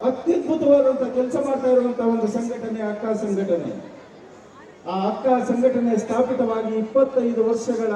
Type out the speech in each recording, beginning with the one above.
ಅತ್ಯದ್ಭುತವಾದಂತಹ ಕೆಲಸ ಮಾಡ್ತಾ ಇರುವಂತಹ ಒಂದು ಸಂಘಟನೆ ಅಕ್ಕ ಸಂಘಟನೆ. ಆ ಅಕ್ಕ ಸಂಘಟನೆ ಸ್ಥಾಪಿತವಾಗಿ 25 ವರ್ಷಗಳ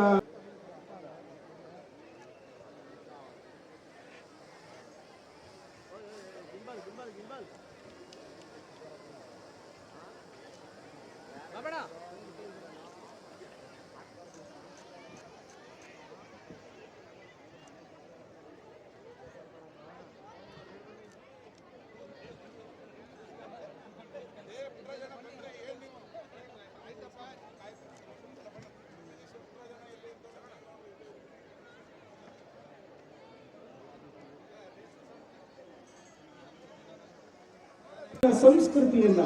ಸಂಸ್ಕೃತಿಯನ್ನ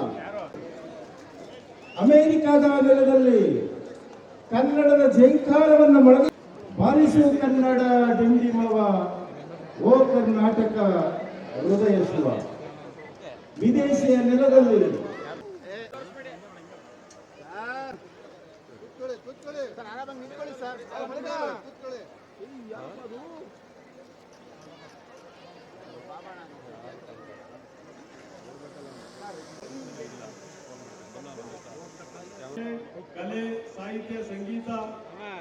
ಅಮೆರಿಕದ ನೆಲದಲ್ಲಿ ಕನ್ನಡದ ಜೈಕಾರವನ್ನು ಮೊಳಗಿ ಬಾರಿಸು ಕನ್ನಡ ಡಿಂಡಿಮವ ಓ ಕರ್ನಾಟಕ ಹೃದಯ ಶಿವ. ವಿದೇಶಿಯ ನೆಲದಲ್ಲಿ ಕಲೆ, ಸಾಹಿತ್ಯ, ಸಂಗೀತ,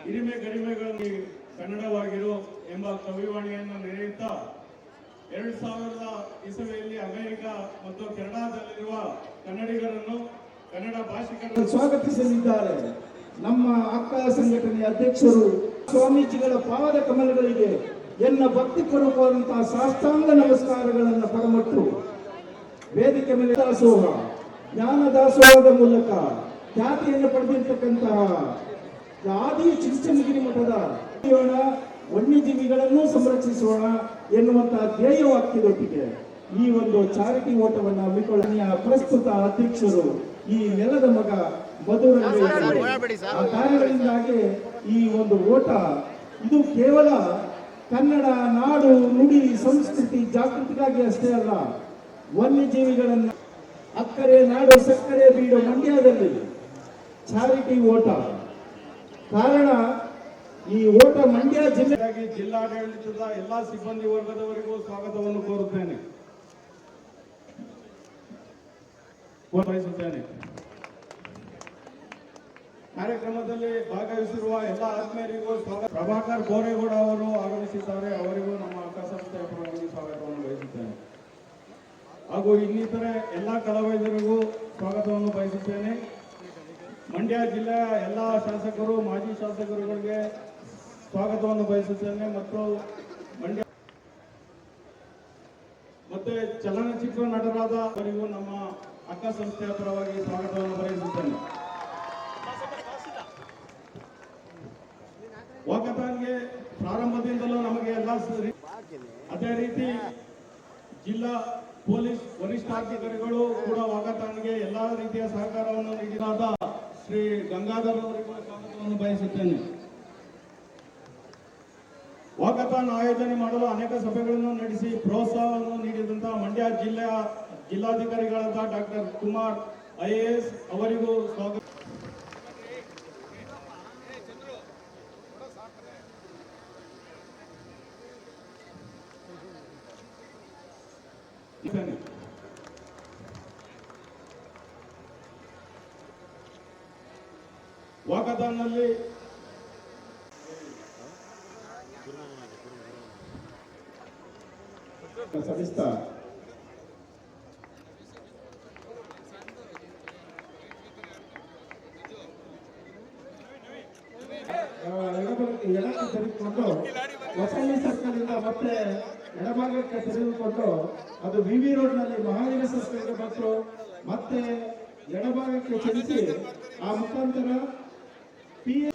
ಹಿರಿಮೆ ಗರಿಮೆಗಳಲ್ಲಿ ಕನ್ನಡವಾಗಿರು ಎಂಬ ಕವಿವಾಣಿಯನ್ನು ನೆರೆಯುತ್ತಾ 2000 ಇಸವಿಯಲ್ಲಿ ಅಮೆರಿಕ ಮತ್ತು ಕೆನಡಾದಲ್ಲಿರುವ ಕನ್ನಡಿಗರನ್ನು ಕನ್ನಡ ಭಾಷಿಕರನ್ನು ಸ್ವಾಗತಿಸಲಿದ್ದಾರೆ. ನಮ್ಮ ಅಕ್ಕ ಸಂಘಟನೆಯ ಅಧ್ಯಕ್ಷರು ಸ್ವಾಮೀಜಿಗಳ ಪಾದ ಕಮಲಗಳಿಗೆ ಎನ್ನ ಭಕ್ತಿಪೂರ್ವಕವಾದಂತಹ ಸಾಷ್ಟಾಂಗ ನಮಸ್ಕಾರಗಳನ್ನು ಪರಮಟ್ಟು ವೇದಿಕೆ ಮೇಲೆ ದಾಸೋಹ, ಜ್ಞಾನ ದಾಸೋಹದ ಮೂಲಕ ಖ್ಯಾತಿಯನ್ನು ಪಡೆದಿರ್ತಕ್ಕಂತಹ ಆದಿ ಚಿಂಚನಗಿರಿ ಮಠದ ವನ್ಯಜೀವಿಗಳನ್ನು ಸಂರಕ್ಷಿಸೋಣ ಎನ್ನುವಂತಹ ಧ್ಯೇಯ ವಾಕ್ಯದೊಟ್ಟಿಗೆ ಈ ಒಂದು ಚಾರಿಟಿ ಓಟವನ್ನು ಹಮ್ಮಿಕೊಳ್ಳ ಪ್ರಸ್ತುತ ಅಧ್ಯಕ್ಷರು ಈ ನೆಲದ ಮಗ ಮಧುರಂಗ. ಆ ಕಾರಣದಿಂದಾಗಿ ಈ ಒಂದು ಓಟ ಇದು ಕೇವಲ ಕನ್ನಡ ನಾಡು ನುಡಿ ಸಂಸ್ಕೃತಿ ಜಾಗೃತಿಗಾಗಿ ಅಷ್ಟೇ ಅಲ್ಲ, ವನ್ಯಜೀವಿಗಳನ್ನ ಅಕ್ಕರೆ ನಾಡು ಸಕ್ಕರೆ ಬೀಡು ಮಂಡ್ಯದಲ್ಲಿ ಚಾರಿಟಿ ಓಟ. ಕಾರಣ ಈ ಓಟ ಮಂಡ್ಯ ಜಿಲ್ಲೆಯಾಗಿ ಜಿಲ್ಲಾಡಳಿತದ ಎಲ್ಲಾ ಸಿಬ್ಬಂದಿ ವರ್ಗದವರಿಗೂ ಸ್ವಾಗತವನ್ನು ಕೋರುತ್ತೇನೆ. ಕಾರ್ಯಕ್ರಮದಲ್ಲಿ ಭಾಗವಹಿಸಿರುವ ಎಲ್ಲ ಆತ್ಮೀಯರಿಗೂ ಸ್ವಾಗತ. ಪ್ರಭಾಕರ್ ಬೋರೇಗೌಡ ಅವರು ಆಗಮಿಸಿದ್ದಾರೆ, ಅವರಿಗೂ ನಮ್ಮ ಅಕ್ಕ ಸಂಸ್ಥೆಯ ಪರವಾಗಿ ಸ್ವಾಗತವನ್ನು ಬಯಸುತ್ತೇನೆ. ಹಾಗೂ ಇನ್ನಿತರೆ ಎಲ್ಲ ಕಲಾವಿದರಿಗೂ ಸ್ವಾಗತವನ್ನು ಬಯಸುತ್ತೇನೆ. ಮಂಡ್ಯ ಜಿಲ್ಲೆಯ ಎಲ್ಲ ಶಾಸಕರು, ಮಾಜಿ ಶಾಸಕರುಗಳಿಗೆ ಸ್ವಾಗತವನ್ನು ಬಯಸುತ್ತೇನೆ. ಮತ್ತು ಮಂಡ್ಯ ಮತ್ತೆ ಚಲನಚಿತ್ರ ನಟರಾದ ಅವರಿಗೂ ನಮ್ಮ ಅಕ್ಕ ಸಂಸ್ಥೆಯ ಪರವಾಗಿ ಸ್ವಾಗತವನ್ನು ಬಯಸುತ್ತೇನೆ. ವಾಕಥಾನ್ಗೆ ಪ್ರಾರಂಭದಿಂದಲೂ ನಮಗೆ ಎಲ್ಲ ಅದೇ ರೀತಿ ಜಿಲ್ಲಾ ಪೊಲೀಸ್ ವರಿಷ್ಠಾಧಿಕಾರಿಗಳು ಕೂಡ ವಾಕಥಾನ್ಗೆ ಎಲ್ಲಾ ರೀತಿಯ ಸಹಕಾರವನ್ನು ನೀಡಿದ ಶ್ರೀ ಗಂಗಾಧರ್ ಅವರಿಗೂ ಸ್ವಾಗತವನ್ನು ಬಯಸುತ್ತೇನೆ. ವಾಕಥಾನ್ ಆಯೋಜನೆ ಮಾಡಲು ಅನೇಕ ಸಭೆಗಳನ್ನು ನಡೆಸಿ ಪ್ರೋತ್ಸಾಹವನ್ನು ನೀಡಿದಂತಹ ಮಂಡ್ಯ ಜಿಲ್ಲೆಯ ಜಿಲ್ಲಾಧಿಕಾರಿಗಳಾದ ಡಾಕ್ಟರ್ ಕುಮಾರ್ IAS ಅವರಿಗೂ ಸ್ವಾಗತ. ವಾಕಥಾನ್ನಲ್ಲಿ ಸಲ್ಲಿಸ್ತಾ ಎಡಕ್ಕೆ ತೆಗೆದುಕೊಂಡು ಹೊಸಳ್ಳಿ ಸರ್ಕಲ್ ಇಂದ ಮತ್ತೆ ಎಡಭಾಗಕ್ಕೆ ತೆಗೆದುಕೊಂಡು ಅದು VV ರೋಡ್ ನಲ್ಲಿ ಮಹಾವೀರ ಸರ್ಕಲ್ಗೆ ಬಂದು ಮತ್ತೆ ಎಡಭಾಗಕ್ಕೆ ಚಲಿಸಿ ಆ ಮುಖಾಂತರ ಇಲ್ಲ